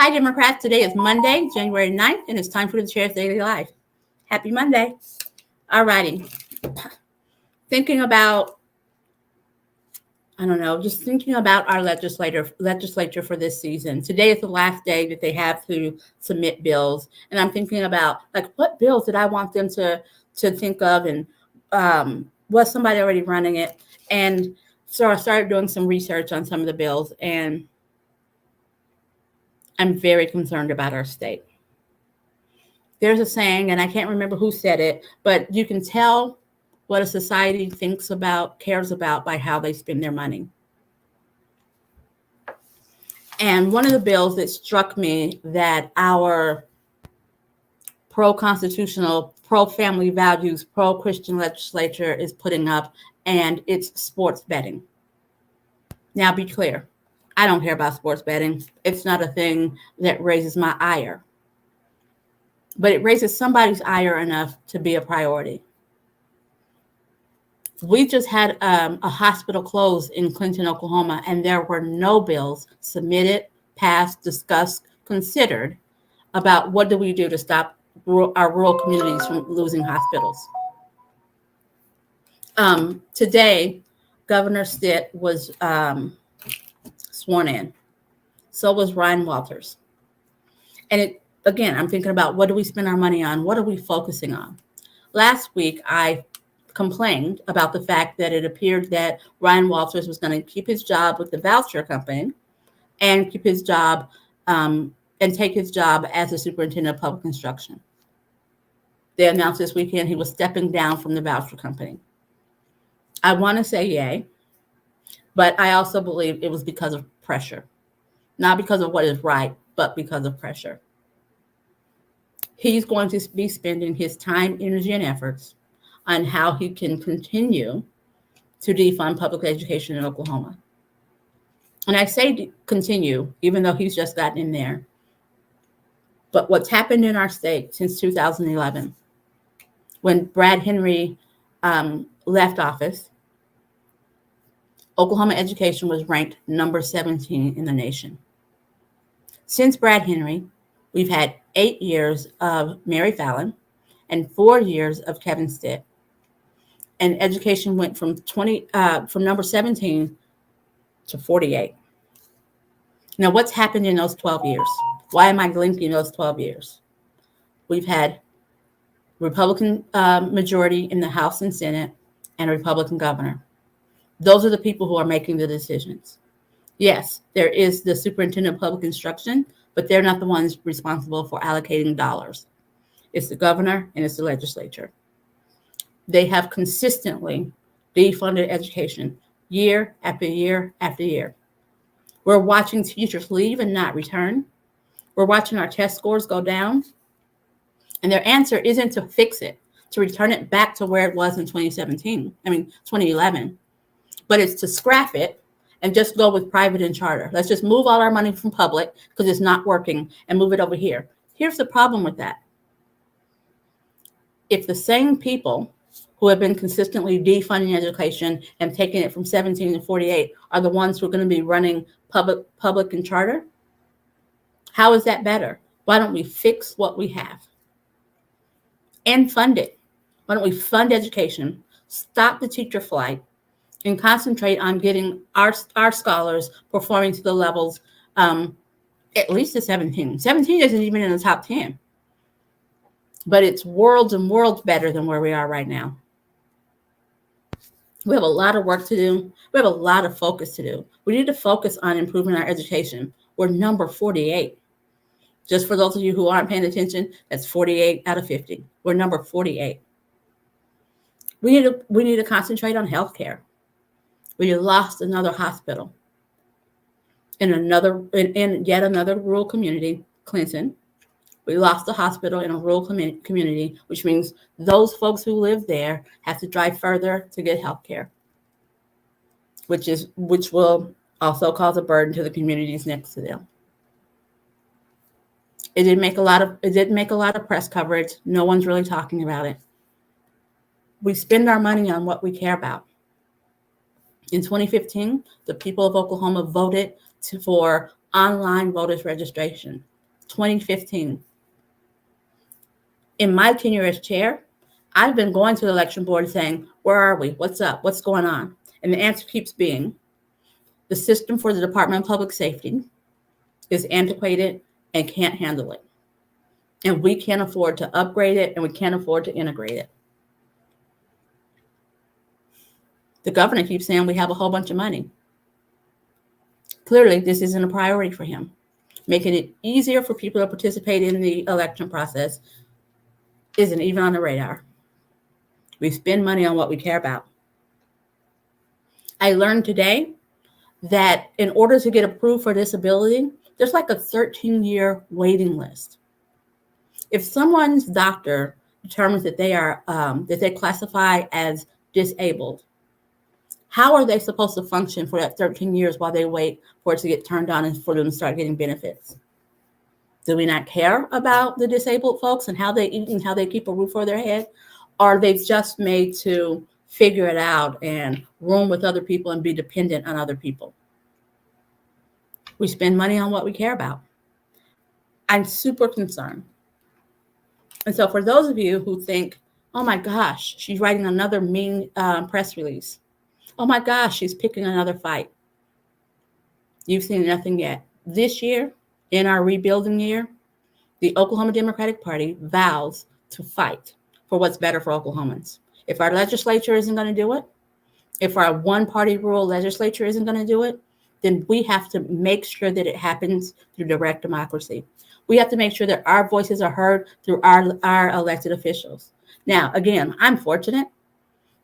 Hi, Democrats. Today is Monday, January 9th, and it's time for the Chair's Daily Life. Happy Monday. All righty. Thinking about, just thinking about our legislature for this season. Today is the last day that they have to submit bills. And I'm thinking about, what bills did I want them to think of, and was somebody already running it? And so I started doing some research on some of the bills, and I'm very concerned about our state. There's a saying, and I can't remember who said it, but you can tell what a society thinks about, cares about, by how they spend their money. And one of the bills that struck me that our pro-constitutional, pro-family values, pro-Christian legislature is putting up, and it's sports betting. Now, be clear, I don't care about sports betting. It's not a thing that raises my ire. But it raises somebody's ire enough to be a priority. We just had a hospital close in Clinton, Oklahoma, and there were no bills submitted, passed, discussed, considered about what do we do to stop our rural communities from losing hospitals. Today, Governor Stitt was sworn in. So was Ryan Walters. And again, I'm thinking about, what do we spend our money on? What are we focusing on? Last week, I complained about the fact that it appeared that Ryan Walters was going to keep his job with the voucher company and keep his job and take his job as the superintendent of public instruction. They announced this weekend he was stepping down from the voucher company. I want to say yay, but I also believe it was because of pressure, not because of what is right, but because of pressure. He's going to be spending his time, energy, and efforts on how he can continue to defund public education in Oklahoma. And I say continue, even though he's just gotten in there. But what's happened in our state since 2011, when Brad Henry left office, Oklahoma education was ranked number 17 in the nation. Since Brad Henry, we've had 8 years of Mary Fallon and 4 years of Kevin Stitt. And education went from number 17 to 48. Now, what's happened in those 12 years? Why am I linking those 12 years? We've had Republican majority in the House and Senate and a Republican governor. Those are the people who are making the decisions. Yes, there is the superintendent of public instruction, but they're not the ones responsible for allocating dollars. It's the governor and it's the legislature. They have consistently defunded education year after year after year. We're watching teachers leave and not return. We're watching our test scores go down. And their answer isn't to fix it, to return it back to where it was in 2011, but it's to scrap it and just go with private and charter. Let's just move all our money from public because it's not working and move it over here. Here's the problem with that. If the same people who have been consistently defunding education and taking it from 17 to 48 are the ones who are going to be running public and charter, how is that better? Why don't we fix what we have and fund it? Why don't we fund education, stop the teacher flight, and concentrate on getting our scholars performing to the levels at least to 17. 17 isn't even in the top 10. But it's worlds and worlds better than where we are right now. We have a lot of work to do. We have a lot of focus to do. We need to focus on improving our education. We're number 48. Just for those of you who aren't paying attention, that's 48 out of 50. We're number 48. We need to concentrate on healthcare. We lost another hospital in yet another rural community, Clinton. We lost a hospital in a rural community, which means those folks who live there have to drive further to get health care, which will also cause a burden to the communities next to them. It didn't make a lot of press coverage. No one's really talking about it. We spend our money on what we care about. In 2015, the people of Oklahoma voted for online voters registration. 2015. In my tenure as chair, I've been going to the election board saying, where are we? What's up? What's going on? And the answer keeps being, the system for the Department of Public Safety is antiquated and can't handle it. And we can't afford to upgrade it, and we can't afford to integrate it. The governor keeps saying we have a whole bunch of money. Clearly, this isn't a priority for him. Making it easier for people to participate in the election process isn't even on the radar. We spend money on what we care about. I learned today that in order to get approved for disability, there's like a 13-year waiting list. If someone's doctor determines that they classify as disabled, how are they supposed to function for that 13 years while they wait for it to get turned on and for them to start getting benefits? Do we not care about the disabled folks and how they eat and how they keep a roof over their head? Or are they just made to figure it out and room with other people and be dependent on other people? We spend money on what we care about. I'm super concerned. And so for those of you who think, oh my gosh, she's writing another mean press release. Oh my gosh, she's picking another fight. You've seen nothing yet. This year, in our rebuilding year, the Oklahoma Democratic Party vows to fight for what's better for Oklahomans. If our legislature isn't going to do it, if our one-party rule legislature isn't going to do it, then we have to make sure that it happens through direct democracy. We have to make sure that our voices are heard through our elected officials. Now, again, I'm fortunate.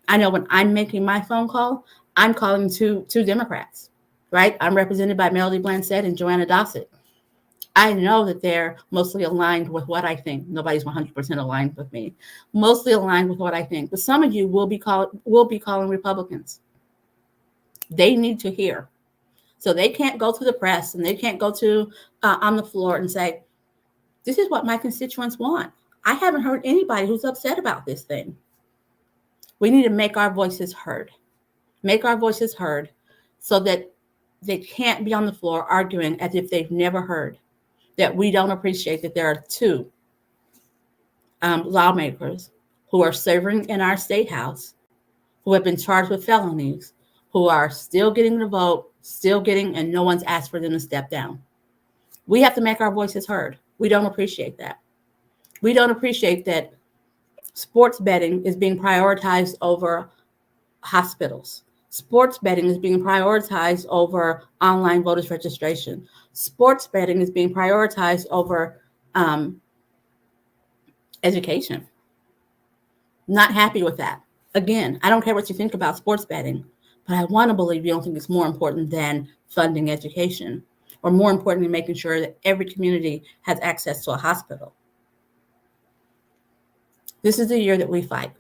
I know when I'm making my phone call, I'm calling two Democrats, right? I'm represented by Melody Blansett and Joanna Dossett. I know that they're mostly aligned with what I think. Nobody's 100% aligned with me. Mostly aligned with what I think. But some of you will be calling Republicans. They need to hear. So they can't go to the press and they can't go to on the floor and say, this is what my constituents want. I haven't heard anybody who's upset about this thing. We need to make our voices heard. Make our voices heard so that they can't be on the floor arguing as if they've never heard that we don't appreciate that there are two lawmakers who are serving in our state house, who have been charged with felonies, who are still getting the vote, and no one's asked for them to step down. We have to make our voices heard. We don't appreciate that. We don't appreciate that sports betting is being prioritized over hospitals. Sports betting is being prioritized over online voters registration. Sports betting is being prioritized over education. Not happy with that. Again, I don't care what you think about sports betting, but I want to believe you don't think it's more important than funding education, or more importantly, making sure that every community has access to a hospital. This is the year that we fight.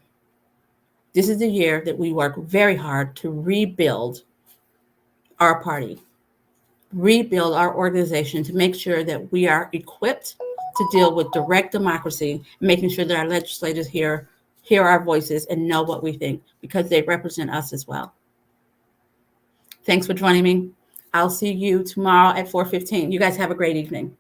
This is the year that we work very hard to rebuild our party, rebuild our organization, to make sure that we are equipped to deal with direct democracy, making sure that our legislators hear our voices and know what we think, because they represent us as well. Thanks for joining me. I'll see you tomorrow at 4:15. You guys have a great evening.